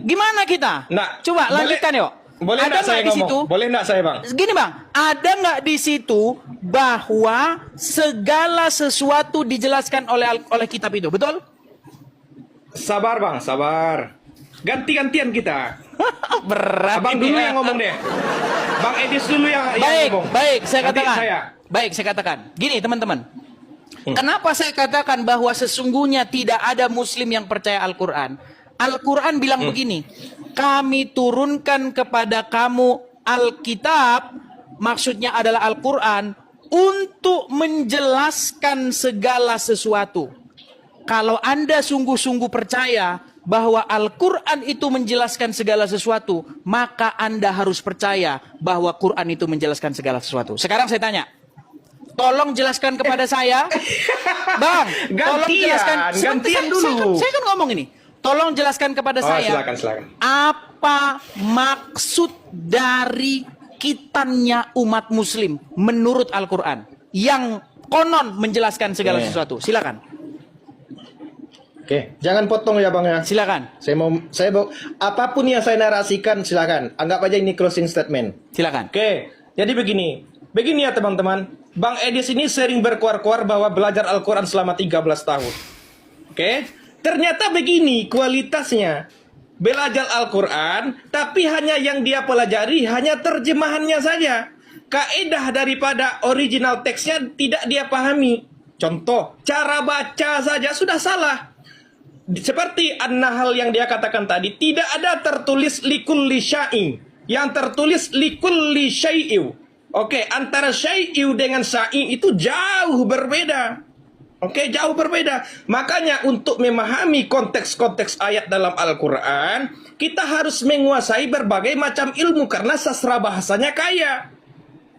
[SPEAKER 1] Gimana kita?
[SPEAKER 2] Nah,
[SPEAKER 1] Coba
[SPEAKER 2] boleh-
[SPEAKER 1] lanjutkan yuk.
[SPEAKER 2] Boleh
[SPEAKER 1] Ada
[SPEAKER 2] enggak saya
[SPEAKER 1] nggak di
[SPEAKER 2] ngomong?
[SPEAKER 1] situ?
[SPEAKER 2] Boleh enggak saya, Bang?
[SPEAKER 1] Gini Bang, ada nggak di situ bahwa segala sesuatu dijelaskan oleh kitab itu, betul?
[SPEAKER 2] Sabar, Bang, sabar. Ganti-gantian kita.
[SPEAKER 1] Berat.
[SPEAKER 2] Abang
[SPEAKER 1] ini
[SPEAKER 2] dulu
[SPEAKER 1] ya.
[SPEAKER 2] yang ngomong deh. Bang Edis dulu yang
[SPEAKER 1] Baik,
[SPEAKER 2] ngomong.
[SPEAKER 1] baik, saya
[SPEAKER 2] Nanti
[SPEAKER 1] katakan.
[SPEAKER 2] saya.
[SPEAKER 1] Baik, saya katakan. Gini teman-teman. Kenapa saya katakan bahwa sesungguhnya tidak ada muslim yang percaya Al-Quran? Al-Quran bilang begini, kami turunkan kepada kamu Alkitab, maksudnya adalah Al-Quran, untuk menjelaskan segala sesuatu. kalau Anda sungguh-sungguh percaya bahwa Al-Quran itu menjelaskan segala sesuatu, maka Anda harus percaya bahwa Quran itu menjelaskan segala sesuatu. Sekarang saya tanya, tolong jelaskan kepada saya, Bang, tolong jelaskan.
[SPEAKER 2] Gantian dulu.
[SPEAKER 1] Saya kan ngomong ini. Tolong jelaskan kepada saya,
[SPEAKER 2] silakan.
[SPEAKER 1] apa maksud dari kitannya umat muslim menurut Al-Quran yang konon menjelaskan segala sesuatu. Silakan.
[SPEAKER 4] Oke, jangan potong ya Bang ya.
[SPEAKER 1] Silakan.
[SPEAKER 4] Saya mau apapun yang saya narasikan silakan. Anggap aja ini closing statement.
[SPEAKER 1] Silakan.
[SPEAKER 2] Oke, jadi begini. Begini ya teman-teman. Bang Edis ini sering berkuar-kuar bahwa belajar Al-Quran selama 13 tahun. Oke. Ternyata begini kualitasnya. Belajar Al-Quran, tapi hanya yang dia pelajari hanya terjemahannya saja. Kaedah daripada original teksnya tidak dia pahami. Contoh, cara baca saja sudah salah. Seperti An-Nahl yang dia katakan tadi, tidak ada tertulis likulli syai'in. Yang tertulis likulli syai'in. Oke, antara syai'in dengan syai' itu jauh berbeda. Oke, jauh berbeda. Makanya untuk memahami konteks-konteks ayat dalam Al-Quran, kita harus menguasai berbagai macam ilmu karena sastra bahasanya kaya.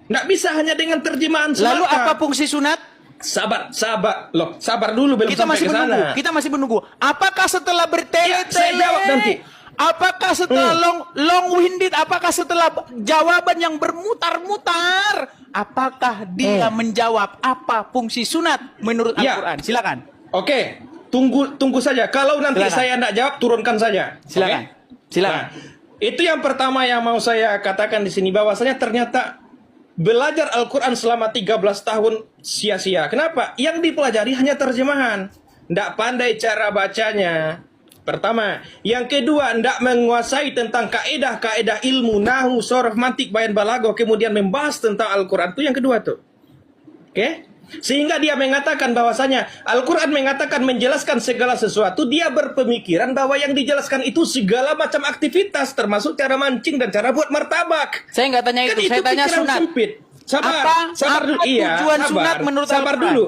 [SPEAKER 2] Nggak bisa hanya dengan terjemahan semata.
[SPEAKER 1] Lalu apa fungsi sunat?
[SPEAKER 2] Sabar. Loh, sabar dulu belum
[SPEAKER 1] Kita
[SPEAKER 2] sampai
[SPEAKER 1] masih
[SPEAKER 2] ke
[SPEAKER 1] menunggu.
[SPEAKER 2] sana.
[SPEAKER 1] Kita masih menunggu. Apakah setelah
[SPEAKER 2] Ya,
[SPEAKER 1] bertele-tele?
[SPEAKER 2] saya jawab nanti.
[SPEAKER 1] Apakah setelah long winded? Apakah setelah jawaban yang bermutar-mutar? Apakah dia menjawab apa fungsi sunat menurut
[SPEAKER 2] Ya.
[SPEAKER 1] Al-Quran? Silakan.
[SPEAKER 2] Oke, tunggu saja. Kalau nanti
[SPEAKER 1] Silakan.
[SPEAKER 2] saya tidak jawab, turunkan saja.
[SPEAKER 1] Silakan.
[SPEAKER 2] Oke?
[SPEAKER 1] Silakan.
[SPEAKER 2] Nah, itu yang pertama yang mau saya katakan di sini, bahwasanya ternyata belajar Al-Quran selama 13 tahun sia-sia. Kenapa? Yang dipelajari hanya terjemahan. Tidak pandai cara bacanya. Pertama. Yang kedua, tidak menguasai tentang kaedah-kaedah ilmu, nahu, sorof, mantik, bayan, balaghah, kemudian membahas tentang Al-Quran. Itu yang kedua tuh. Oke? Sehingga dia mengatakan bahwasanya Al-Quran mengatakan menjelaskan segala sesuatu. Dia berpemikiran bahwa yang dijelaskan itu segala macam aktivitas, termasuk cara mancing dan cara buat martabak.
[SPEAKER 1] Saya nggak tanya
[SPEAKER 2] Kan
[SPEAKER 1] itu. Saya tanya
[SPEAKER 2] pikiran
[SPEAKER 1] sunat.
[SPEAKER 2] sempit. Sabar
[SPEAKER 1] Apa
[SPEAKER 2] dulu.
[SPEAKER 1] tujuan sunat menurut
[SPEAKER 2] sabar
[SPEAKER 1] Al-Quran?
[SPEAKER 2] dulu.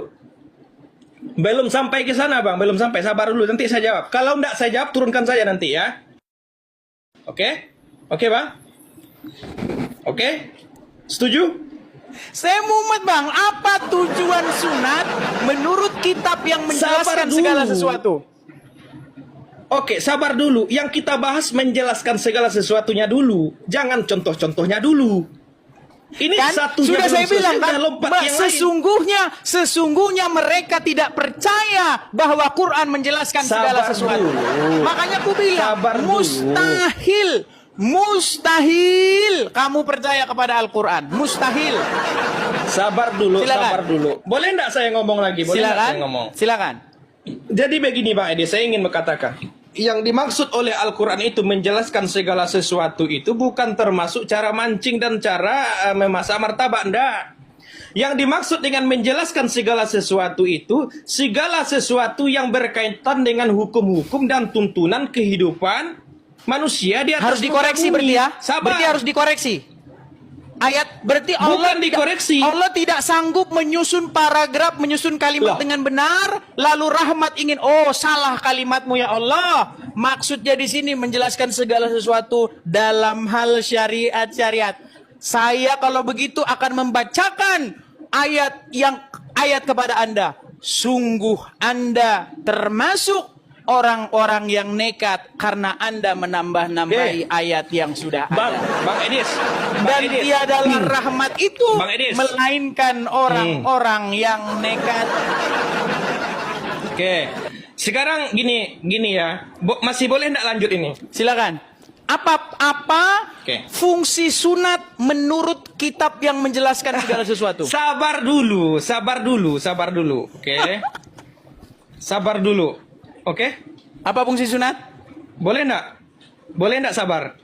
[SPEAKER 2] Belum sampai ke sana Bang, belum sampai. Sabar dulu, nanti saya jawab. Kalau enggak saya jawab, turunkan saja nanti ya. Oke? Oke Bang? Oke? Setuju?
[SPEAKER 1] Saya mumet Bang, apa tujuan sunat menurut kitab yang menjelaskan
[SPEAKER 2] Sabar
[SPEAKER 1] segala
[SPEAKER 2] dulu.
[SPEAKER 1] sesuatu?
[SPEAKER 2] Oke, sabar dulu. Yang kita bahas menjelaskan segala sesuatunya dulu. Jangan contoh-contohnya dulu. Ini
[SPEAKER 1] Kan
[SPEAKER 2] satu
[SPEAKER 1] sudah saya bilang kan,
[SPEAKER 2] lompat yang lain.
[SPEAKER 1] sesungguhnya mereka tidak percaya bahwa Quran menjelaskan segala
[SPEAKER 2] Sabar
[SPEAKER 1] sesuatu.
[SPEAKER 2] dulu.
[SPEAKER 1] Makanya aku bilang
[SPEAKER 2] Sabar dulu.
[SPEAKER 1] mustahil kamu percaya kepada Al-Quran. Mustahil.
[SPEAKER 2] Sabar dulu,
[SPEAKER 1] Silakan.
[SPEAKER 2] sabar dulu. Boleh enggak saya ngomong lagi? Boleh enggak
[SPEAKER 1] Silakan.
[SPEAKER 2] saya ngomong?
[SPEAKER 1] Silakan.
[SPEAKER 2] Jadi begini Bang Edi, saya ingin mengatakan, yang dimaksud oleh Al-Quran itu menjelaskan segala sesuatu itu bukan termasuk cara mancing dan cara memasak martabak, enggak. Yang dimaksud dengan menjelaskan segala sesuatu itu segala sesuatu yang berkaitan dengan hukum-hukum dan tuntunan kehidupan manusia di atas
[SPEAKER 1] Harus dikoreksi
[SPEAKER 2] muka bumi.
[SPEAKER 1] berarti ya.
[SPEAKER 2] Sabar.
[SPEAKER 1] Berarti harus dikoreksi. Ayat berarti Allah
[SPEAKER 2] Bukan dikoreksi.
[SPEAKER 1] Allah tidak sanggup menyusun paragraf, menyusun kalimat
[SPEAKER 2] Loh.
[SPEAKER 1] dengan benar, lalu rahmat ingin, oh salah kalimatmu ya Allah. Maksudnya di sini menjelaskan segala sesuatu dalam hal syariat. Saya kalau begitu akan membacakan ayat kepada Anda. Sungguh Anda termasuk orang-orang yang nekat karena Anda menambah-nambahi ayat yang sudah
[SPEAKER 2] Bang,
[SPEAKER 1] ada.
[SPEAKER 2] Bang Edis.
[SPEAKER 1] Dan tiadalah rahmat itu
[SPEAKER 2] Bang Edis.
[SPEAKER 1] melainkan orang-orang yang nekat.
[SPEAKER 2] Oke. Sekarang gini ya. Masih boleh enggak lanjut ini?
[SPEAKER 1] Silakan. Apa
[SPEAKER 2] Oke.
[SPEAKER 1] fungsi sunat menurut kitab yang menjelaskan segala sesuatu?
[SPEAKER 2] Sabar dulu. Oke. Sabar dulu. Oke?
[SPEAKER 1] Apa fungsi sunat?
[SPEAKER 2] Boleh enggak sabar?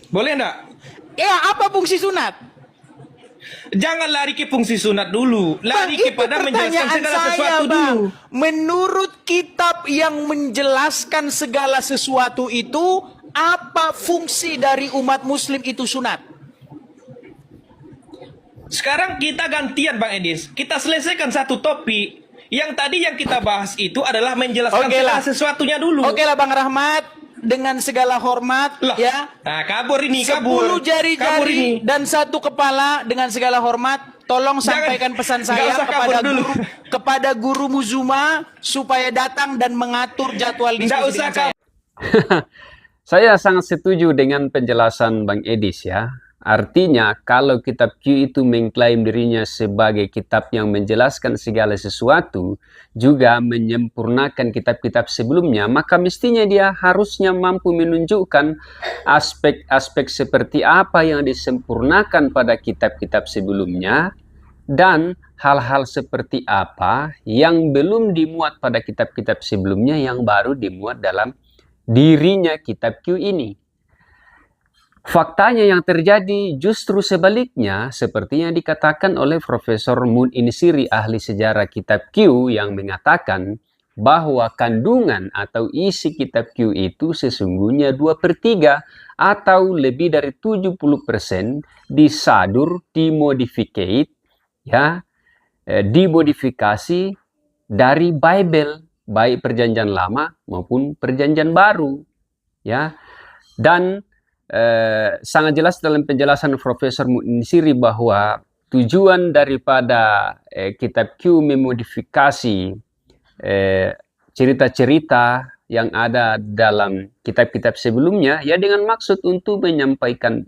[SPEAKER 2] Boleh enggak?
[SPEAKER 1] Ya, apa fungsi sunat?
[SPEAKER 2] Jangan lari ke fungsi sunat dulu. Lari
[SPEAKER 1] Bang,
[SPEAKER 2] kepada
[SPEAKER 1] itu
[SPEAKER 2] menjelaskan
[SPEAKER 1] pertanyaan
[SPEAKER 2] segala
[SPEAKER 1] saya,
[SPEAKER 2] sesuatu
[SPEAKER 1] Bang.
[SPEAKER 2] dulu.
[SPEAKER 1] Menurut kitab yang menjelaskan segala sesuatu itu, apa fungsi dari umat muslim itu sunat?
[SPEAKER 2] Sekarang kita gantian Bang Edis. Kita selesaikan satu topik. Yang tadi yang kita bahas itu adalah menjelaskan segala sesuatunya dulu.
[SPEAKER 1] Oke lah Bang Rahmat, dengan segala hormat
[SPEAKER 2] Lah,
[SPEAKER 1] ya.
[SPEAKER 2] Nah, kabur ini,
[SPEAKER 1] 10
[SPEAKER 2] kabur. Kabur
[SPEAKER 1] jari-jari
[SPEAKER 2] ini.
[SPEAKER 1] dan 1 kepala, dengan segala hormat, tolong sampaikan pesan
[SPEAKER 2] nggak
[SPEAKER 1] saya
[SPEAKER 2] usah kabur dulu.
[SPEAKER 1] kepada guru Muzuma supaya datang dan mengatur jadwal
[SPEAKER 2] Nggak
[SPEAKER 1] diskusi
[SPEAKER 2] usah
[SPEAKER 1] dengan saya.
[SPEAKER 3] Saya sangat setuju dengan penjelasan Bang Edis ya. Artinya kalau kitab Q itu mengklaim dirinya sebagai kitab yang menjelaskan segala sesuatu, juga menyempurnakan kitab-kitab sebelumnya, maka mestinya dia harusnya mampu menunjukkan aspek-aspek seperti apa yang disempurnakan pada kitab-kitab sebelumnya, dan hal-hal seperti apa yang belum dimuat pada kitab-kitab sebelumnya yang baru dimuat dalam dirinya kitab Q ini. Faktanya yang terjadi justru sebaliknya, seperti yang dikatakan oleh Profesor Mun Inisiri, ahli sejarah kitab Q, yang mengatakan bahwa kandungan atau isi kitab Q itu sesungguhnya 2/3 atau lebih dari 70% disadur, dimodificate, ya, dimodifikasi dari Bible, baik perjanjian lama maupun perjanjian baru, ya. Dan sangat jelas dalam penjelasan Profesor Munsiri bahwa tujuan daripada kitab Q memodifikasi cerita-cerita yang ada dalam kitab-kitab sebelumnya, ya dengan maksud untuk menyampaikan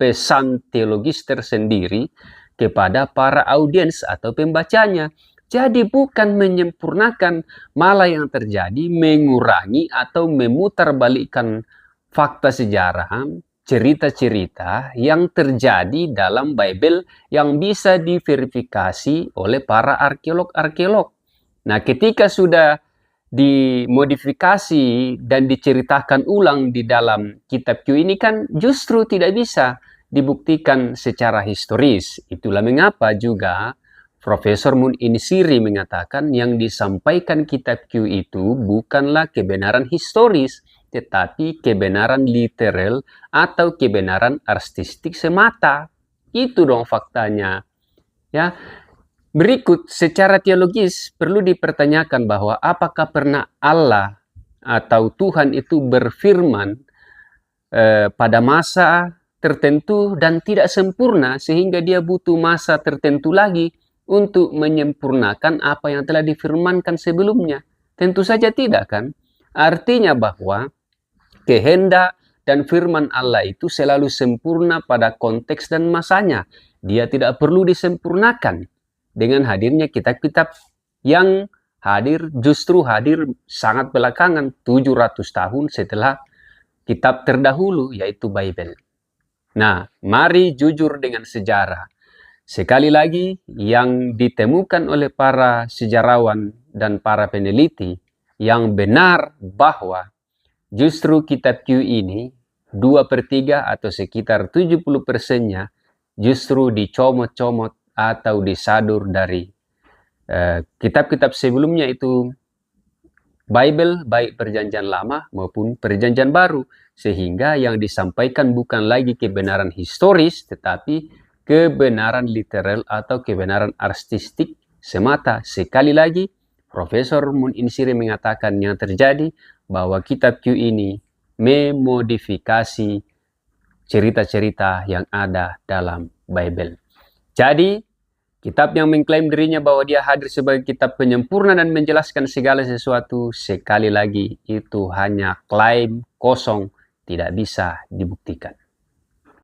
[SPEAKER 3] pesan teologis tersendiri kepada para audiens atau pembacanya. Jadi bukan menyempurnakan, malah yang terjadi mengurangi atau memutarbalikkan fakta sejarah, cerita-cerita yang terjadi dalam Bible yang bisa diverifikasi oleh para arkeolog-arkeolog. Nah, ketika sudah dimodifikasi dan diceritakan ulang di dalam kitab Q ini kan justru tidak bisa dibuktikan secara historis. Itulah mengapa juga Profesor Mun Inisiri mengatakan yang disampaikan kitab Q itu bukanlah kebenaran historis, tetapi kebenaran literal atau kebenaran artistik semata. Itu dong faktanya. Ya. Berikut, secara teologis perlu dipertanyakan bahwa apakah pernah Allah atau Tuhan itu berfirman pada masa tertentu dan tidak sempurna sehingga dia butuh masa tertentu lagi untuk menyempurnakan apa yang telah difirmankan sebelumnya? Tentu saja tidak kan? Artinya bahwa kehendak dan firman Allah itu selalu sempurna pada konteks dan masanya. Dia tidak perlu disempurnakan. Dengan hadirnya kitab-kitab yang justru hadir sangat belakangan, 700 tahun setelah kitab terdahulu, yaitu Bible. Nah, mari jujur dengan sejarah. Sekali lagi, yang ditemukan oleh para sejarawan dan para peneliti yang benar bahwa justru kitab Q ini 2/3 atau sekitar 70%-nya justru dicomot-comot atau disadur dari kitab-kitab sebelumnya, itu Bible, baik perjanjian lama maupun perjanjian baru, sehingga yang disampaikan bukan lagi kebenaran historis tetapi kebenaran literal atau kebenaran artistik semata. Sekali lagi, Profesor Mun Inisiri mengatakan yang terjadi bahwa kitab Q ini memodifikasi cerita-cerita yang ada dalam Bible. Jadi, kitab yang mengklaim dirinya bahwa dia hadir sebagai kitab penyempurna dan menjelaskan segala sesuatu, sekali lagi itu hanya klaim kosong, tidak bisa dibuktikan.